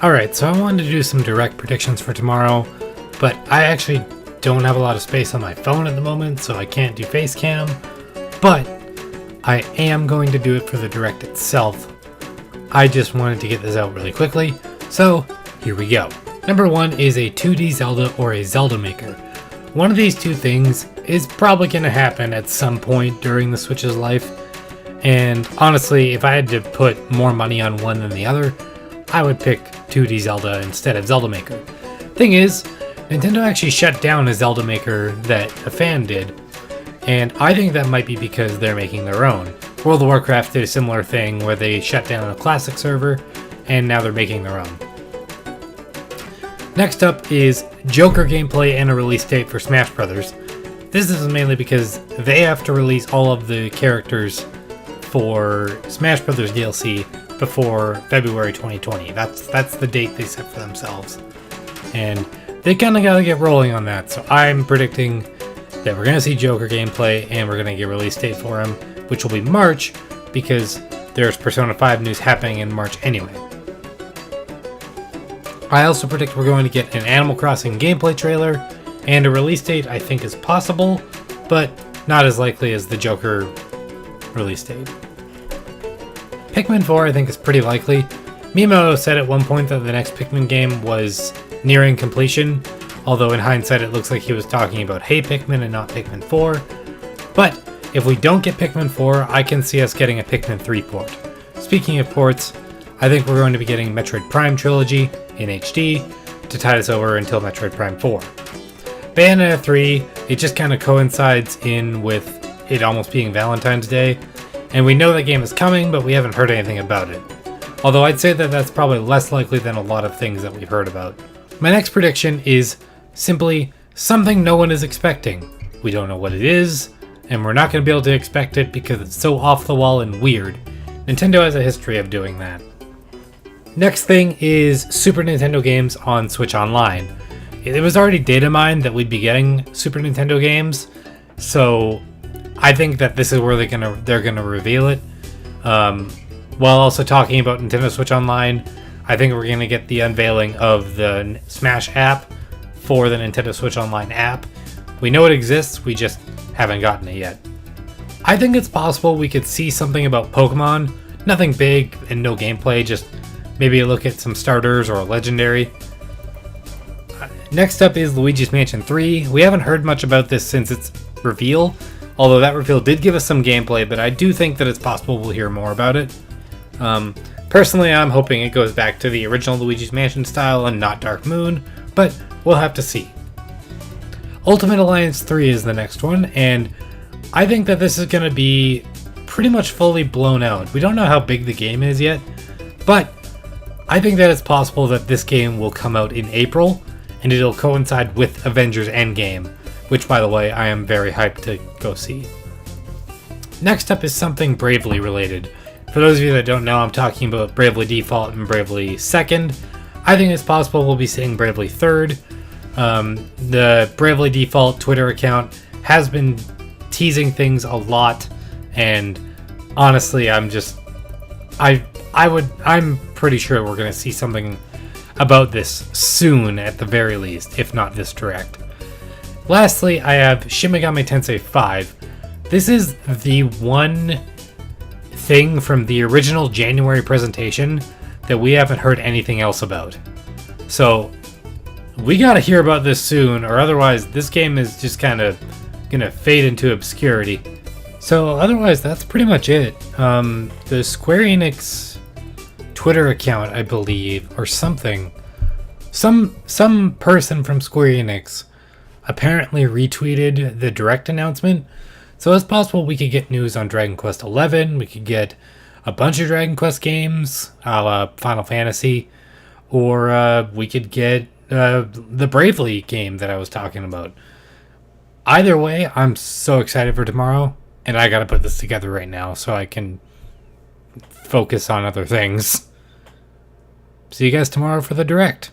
Alright, so I wanted to do some direct predictions for tomorrow, but I actually don't have a lot of space on my phone at the moment, so I can't do face cam, but I am going to do it for the direct itself. I just wanted to get this out really quickly, so here we go. Number 1 is a 2D Zelda or a Zelda Maker. One of these two things is probably going to happen at some point during the Switch's life, and honestly, if I had to put more money on one than the other, I would pick 2D Zelda instead of Zelda Maker. Thing is, Nintendo actually shut down a Zelda Maker that a fan did, and I think that might be because they're making their own. World of Warcraft did a similar thing where they shut down a classic server, and now they're making their own. Next up is Joker gameplay and a release date for Smash Bros. This is mainly because they have to release all of the characters for Smash Bros. DLC before February 2020. That's the date they set for themselves. And they kind of got to get rolling on that. So I'm predicting that we're going to see Joker gameplay and we're going to get a release date for him, which will be March because there's Persona 5 news happening in March anyway. I also predict we're going to get an Animal Crossing gameplay trailer, and a release date I think is possible, but not as likely as the Joker release date. Pikmin 4 I think is pretty likely. Miyamoto said at one point that the next Pikmin game was nearing completion, although in hindsight it looks like he was talking about Hey Pikmin and not Pikmin 4. But if we don't get Pikmin 4, I can see us getting a Pikmin 3 port. Speaking of ports, I think we're going to be getting Metroid Prime Trilogy in HD to tide us over until Metroid Prime 4. Bayonetta 3, it just kind of coincides in with it almost being Valentine's Day, and we know that game is coming, but we haven't heard anything about it. Although I'd say that that's probably less likely than a lot of things that we've heard about. My next prediction is simply something no one is expecting. We don't know what it is, and we're not going to be able to expect it because it's so off the wall and weird. Nintendo has a history of doing that. Next thing is Super Nintendo games on Switch Online. It was already data mined that we'd be getting Super Nintendo games, so I think that this is where they're gonna reveal it. While also talking about Nintendo Switch Online, I think we're gonna get the unveiling of the Smash app for the Nintendo Switch Online app. We know it exists, we just haven't gotten it yet. I think it's possible we could see something about Pokemon. Nothing big and no gameplay, just maybe a look at some starters or a legendary. Next up is Luigi's Mansion 3. We haven't heard much about this since its reveal, although that reveal did give us some gameplay, but I do think that it's possible we'll hear more about it. Personally, I'm hoping it goes back to the original Luigi's Mansion style and not Dark Moon, but we'll have to see. Ultimate Alliance 3 is the next one, and I think that this is going to be pretty much fully blown out. We don't know how big the game is yet, but I think that it's possible that this game will come out in April, and it'll coincide with Avengers Endgame, which, by the way, I am very hyped to go see. Next up is something Bravely related. For those of you that don't know, I'm talking about Bravely Default and Bravely Second. I think it's possible we'll be seeing Bravely Third. The Bravely Default Twitter account has been teasing things a lot, and honestly, I'm pretty sure we're going to see something about this soon at the very least, if not this direct. Lastly, I have Shin Megami Tensei 5. This is the one thing from the original January presentation that we haven't heard anything else about. So we gotta hear about this soon, or otherwise this game is just kind of gonna fade into obscurity. So otherwise, that's pretty much it. The Square Enix Twitter account, I believe, or something. Some person from Square Enix apparently retweeted the direct announcement. So it's possible we could get news on Dragon Quest XI. We could get a bunch of Dragon Quest games, a la Final Fantasy, or we could get the Bravely game that I was talking about. Either way, I'm so excited for tomorrow, and I gotta put this together right now so I can focus on other things. See you guys tomorrow for the direct.